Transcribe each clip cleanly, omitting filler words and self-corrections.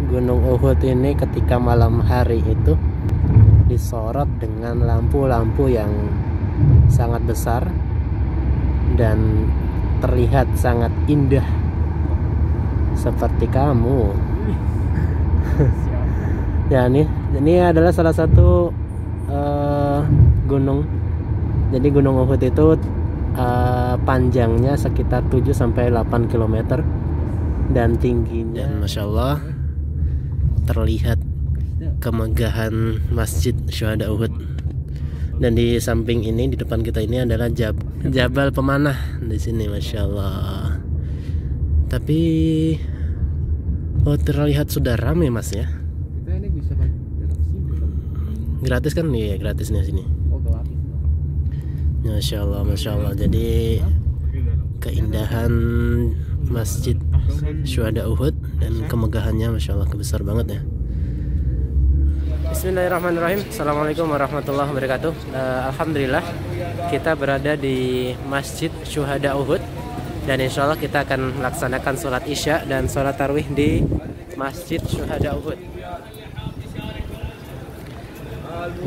Gunung Uhud ini ketika malam hari itu disorot dengan lampu-lampu yang sangat besar dan terlihat sangat indah seperti kamu. Ya, ini adalah salah satu gunung. Jadi Gunung Uhud itu panjangnya sekitar 7-8 km dan tingginya, dan Masya Allah terlihat kemegahan Masjid Syuhada Uhud. Dan di samping ini, di depan kita ini adalah Jabal Pemanah di sini, Masya Allah. Tapi terlihat sudah ramai Mas ya. Gratis kan? Iya, gratis nih sini. Masya Allah, Masya Allah. Jadi keindahan Masjid Syuhada Uhud dan kemegahannya, Masya Allah, besar banget ya. Bismillahirrahmanirrahim. Assalamualaikum warahmatullahi wabarakatuh. Alhamdulillah kita berada di Masjid Syuhada Uhud, dan insya Allah kita akan melaksanakan sholat isya dan sholat tarawih di Masjid Syuhada Uhud.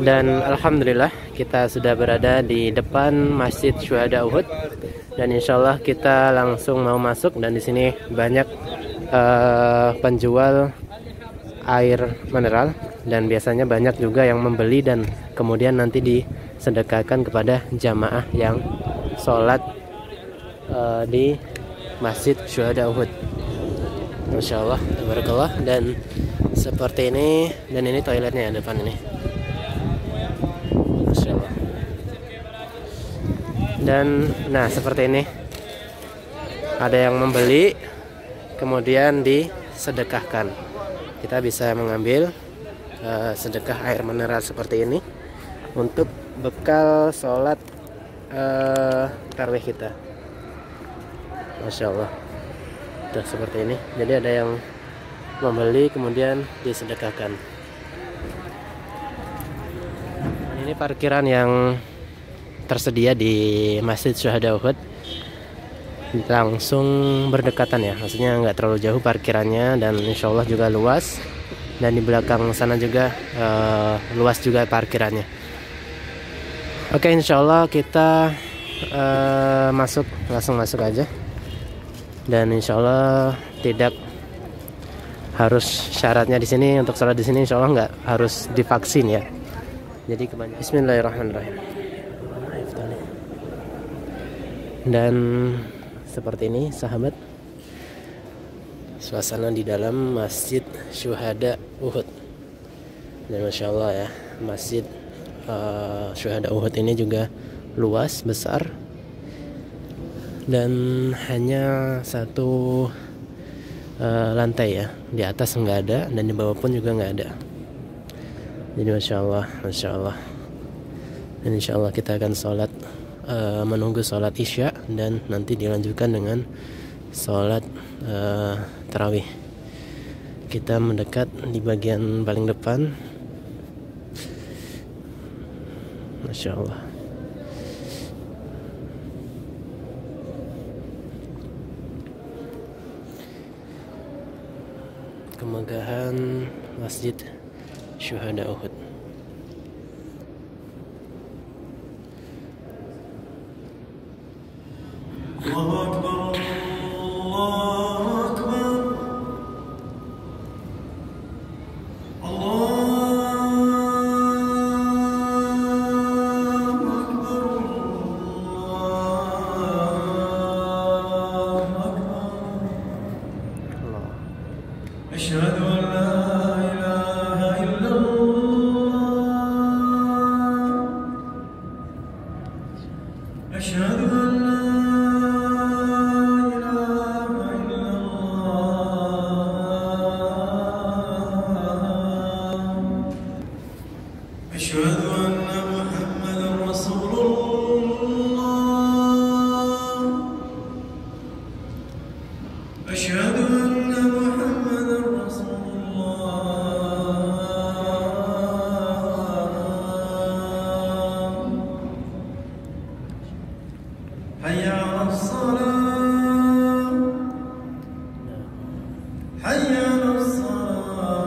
Dan alhamdulillah kita sudah berada di depan Masjid Syuhada Uhud, dan insya Allah kita langsung mau masuk. Dan di sini banyak penjual air mineral, dan biasanya banyak juga yang membeli dan kemudian nanti disedekahkan kepada jamaah yang sholat di Masjid Syuhada Uhud. Masya Allah, tabarakallah. Dan seperti ini, dan ini toiletnya ya, depan ini. Masya Allah. Dan nah seperti ini, ada yang membeli kemudian disedekahkan. Kita bisa mengambil sedekah air mineral seperti ini untuk bekal sholat tarawih kita. Masya Allah. Udah seperti ini. Jadi ada yang membeli kemudian disedekahkan. Ini parkiran yang tersedia di Masjid Syuhada Uhud, langsung berdekatan ya, maksudnya nggak terlalu jauh parkirannya, dan insya Allah juga luas. Dan di belakang sana juga luas juga parkirannya. Oke, insya Allah kita langsung masuk aja. Dan insya Allah tidak harus syaratnya di sini untuk sholat di sini, insya Allah nggak harus divaksin ya. Jadi kebanyakan. Bismillahirrahmanirrahim. Dan seperti ini sahabat, suasana di dalam Masjid Syuhada Uhud. Dan Masya Allah ya, Masjid Syuhada Uhud ini juga luas, besar, dan hanya satu lantai ya. Di atas nggak ada, dan di bawah pun juga nggak ada. Jadi Masya Allah, Masya Allah. Dan insya Allah kita akan sholat, menunggu sholat isya, dan nanti dilanjutkan dengan sholat tarawih. Kita mendekat di bagian paling depan. Masya Allah. Kemegahan Masjid Syuhada Uhud. Allahu Akbar, Allahu Akbar, Allahu Akbar, Allahu Akbar. Asyhadu an la ilaha illallah, asyhadu an la أشهد أن محمدا رسول الله أشهد أن محمدا رسول الله حي على الصلاة حي على الصلاة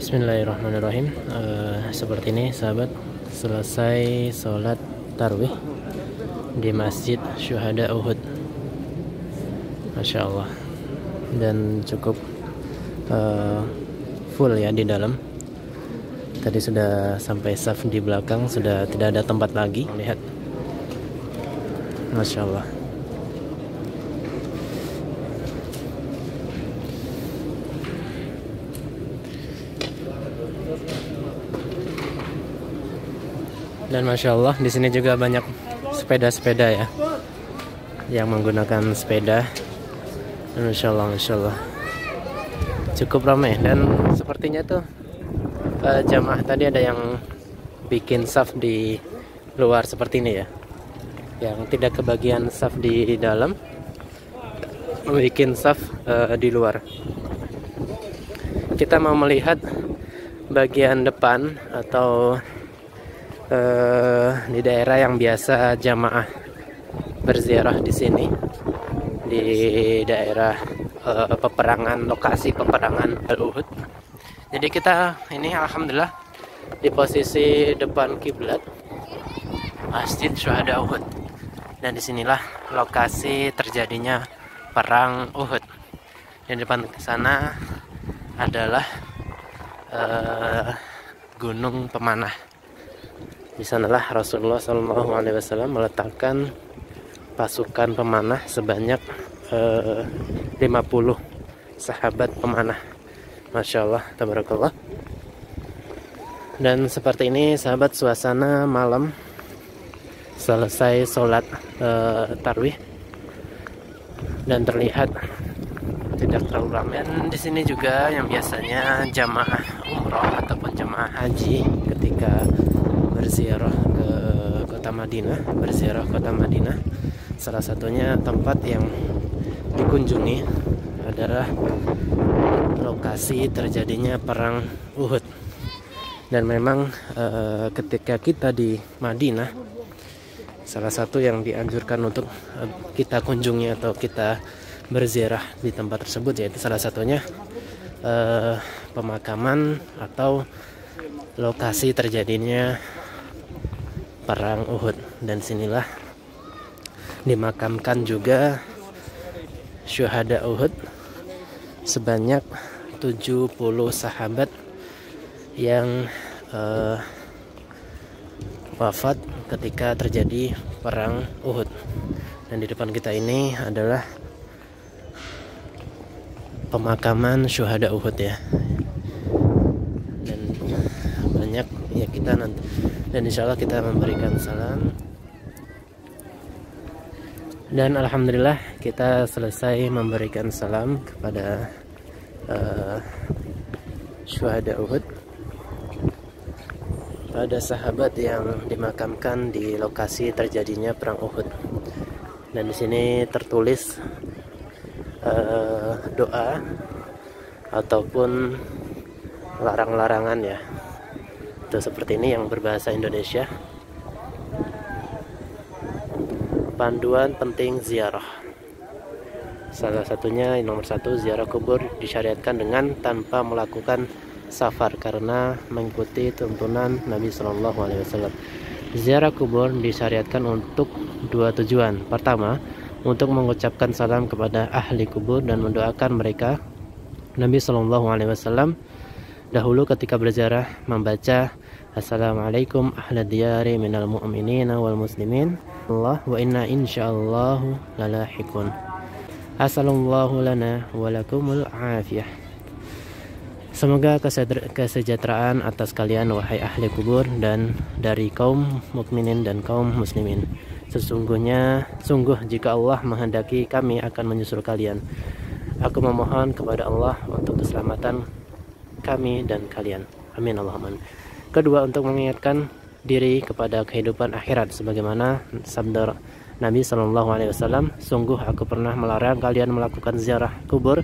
Bismillahirrahmanirrahim. Seperti ini sahabat, selesai sholat tarawih di Masjid Syuhada Uhud, Masya Allah, dan cukup full ya di dalam. Tadi sudah sampai saf di belakang, sudah tidak ada tempat lagi. Lihat, Masya Allah. Dan Masya Allah, di sini juga banyak sepeda-sepeda ya, yang menggunakan sepeda. Dan Masya Allah, cukup ramai. Dan sepertinya tuh jamaah tadi ada yang bikin saf di luar seperti ini ya, yang tidak kebagian saf di dalam, bikin saf di luar. Kita mau melihat bagian depan atau di daerah yang biasa jamaah berziarah di sini, di daerah peperangan, lokasi peperangan Al-Uhud. Jadi kita ini alhamdulillah di posisi depan kiblat Masjid Syuhada Uhud, dan disinilah lokasi terjadinya perang Uhud. Dan di depan sana adalah Gunung Pemanah. Di sanalah Rasulullah SAW meletakkan pasukan pemanah sebanyak 50 sahabat pemanah. Masya Allah, tabarakallah. Dan seperti ini sahabat, suasana malam selesai sholat tarawih, dan terlihat tidak terlalu ramai. Dan di sini juga yang biasanya jamaah umroh ataupun jamaah haji ketika berziarah ke kota Madinah, salah satunya tempat yang dikunjungi adalah lokasi terjadinya perang Uhud. Dan memang ketika kita di Madinah, salah satu yang dianjurkan untuk kita kunjungi atau kita berziarah di tempat tersebut, yaitu salah satunya pemakaman atau lokasi terjadinya perang Uhud. Dan sinilah dimakamkan juga syuhada Uhud sebanyak 70 sahabat yang wafat ketika terjadi perang Uhud. Dan di depan kita ini adalah pemakaman syuhada Uhud ya. Dan banyak ya kita nanti, dan insya Allah kita memberikan salam. Dan alhamdulillah kita selesai memberikan salam kepada syuhada Uhud, pada sahabat yang dimakamkan di lokasi terjadinya perang Uhud. Dan di sini tertulis doa ataupun larang-larangan ya. Itu seperti ini yang berbahasa Indonesia. Panduan penting ziarah. Salah satunya nomor 1, ziarah kubur disyariatkan dengan tanpa melakukan safar karena mengikuti tuntunan Nabi Shallallahu Alaihi Wasallam. Ziarah kubur disyariatkan untuk 2 tujuan. Pertama, untuk mengucapkan salam kepada ahli kubur dan mendoakan mereka. Nabi Shallallahu Alaihi Wasallam dahulu ketika berziarah membaca Assalamualaikum ahla diyari minal mu'minina wal muslimin Allah wa inna insyaallahu lalahikun. Assalamualaikum lana walakumul afiyah. Semoga kesejahteraan atas kalian wahai ahli kubur dan dari kaum mukminin dan kaum muslimin. Sungguh jika Allah menghendaki kami akan menyusul kalian. Aku memohon kepada Allah untuk keselamatan kami dan kalian. Amin Allahumma. Kedua, untuk mengingatkan diri kepada kehidupan akhirat sebagaimana sabda Nabi Shallallahu Alaihi Wasallam, sungguh aku pernah melarang kalian melakukan ziarah kubur,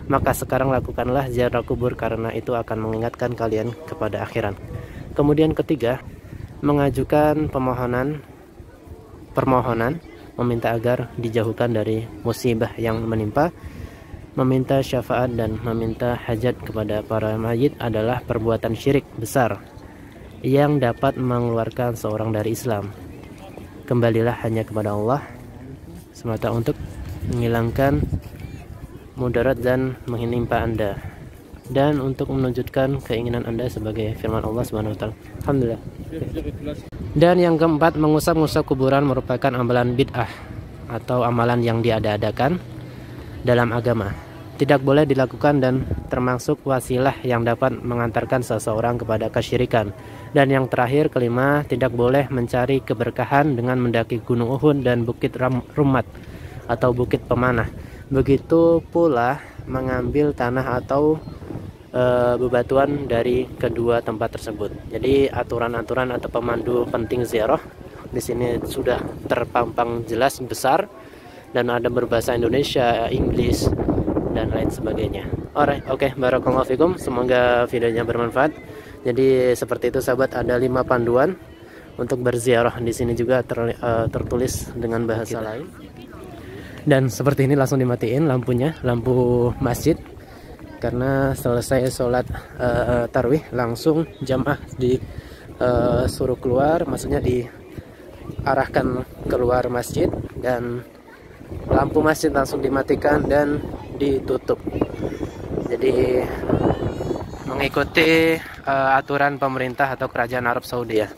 maka sekarang lakukanlah ziarah kubur karena itu akan mengingatkan kalian kepada akhirat. Kemudian ketiga, mengajukan permohonan meminta agar dijauhkan dari musibah yang menimpa. meminta syafaat dan meminta hajat kepada para mayit adalah perbuatan syirik besar yang dapat mengeluarkan seorang dari Islam. Kembalilah hanya kepada Allah semata untuk menghilangkan mudarat dan menimpa Anda, dan untuk menunjukkan keinginan Anda sebagai firman Allah Subhanahu wa taala. Alhamdulillah. Dan yang keempat, mengusap-ngusap kuburan merupakan amalan bid'ah atau amalan yang diada-adakan dalam agama. Tidak boleh dilakukan dan termasuk wasilah yang dapat mengantarkan seseorang kepada kesyirikan. Dan yang terakhir, kelima, tidak boleh mencari keberkahan dengan mendaki Gunung Uhud dan Bukit Rumat atau Bukit Pemanah. Begitu pula mengambil tanah atau bebatuan dari kedua tempat tersebut. Jadi aturan-aturan atau pemandu penting ziarah di sini sudah terpampang jelas besar, dan ada berbahasa Indonesia, Inggris, dan lain sebagainya. Alright, oke, barakallahu fikum. Semoga videonya bermanfaat. Jadi seperti itu sahabat, ada 5 panduan untuk berziarah. Di sini juga tertulis dengan bahasa lain. Dan seperti ini langsung dimatiin lampunya, lampu masjid, karena selesai sholat tarawih langsung jamaah disuruh keluar, maksudnya diarahkan keluar masjid, dan lampu masjid langsung dimatikan dan ditutup. Jadi mengikuti aturan pemerintah atau kerajaan Arab Saudi ya.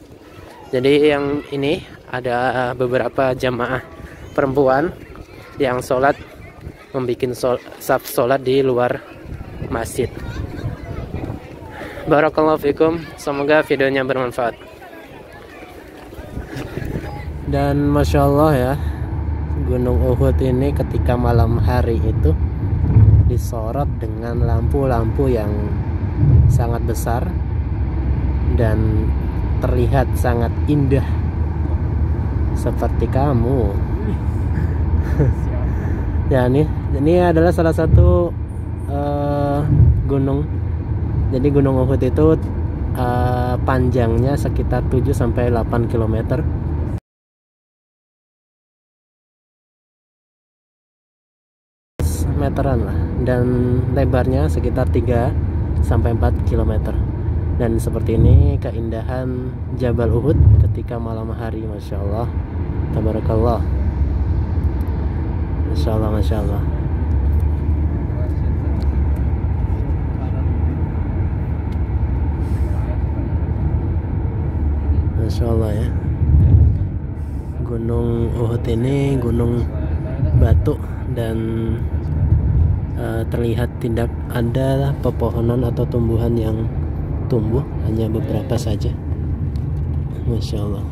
Jadi yang ini ada beberapa jamaah perempuan yang sholat, membuat saf sholat di luar masjid. Barakallahu fikum, semoga videonya bermanfaat. Dan Masya Allah ya, Gunung Uhud ini ketika malam hari itu disorot dengan lampu-lampu yang sangat besar dan terlihat sangat indah seperti kamu. Ya, ini adalah salah satu gunung. Jadi Gunung Uhud itu panjangnya sekitar 7-8 km. Meteran lah, dan lebarnya sekitar 3-4 km. Dan seperti ini keindahan Jabal Uhud ketika malam hari. Masya Allah, tabarakallah, Masya Allah, Masya Allah. Masya Allah ya, Gunung Uhud ini gunung batu, dan terlihat tidak ada pepohonan atau tumbuhan yang tumbuh, hanya beberapa saja. Masya Allah.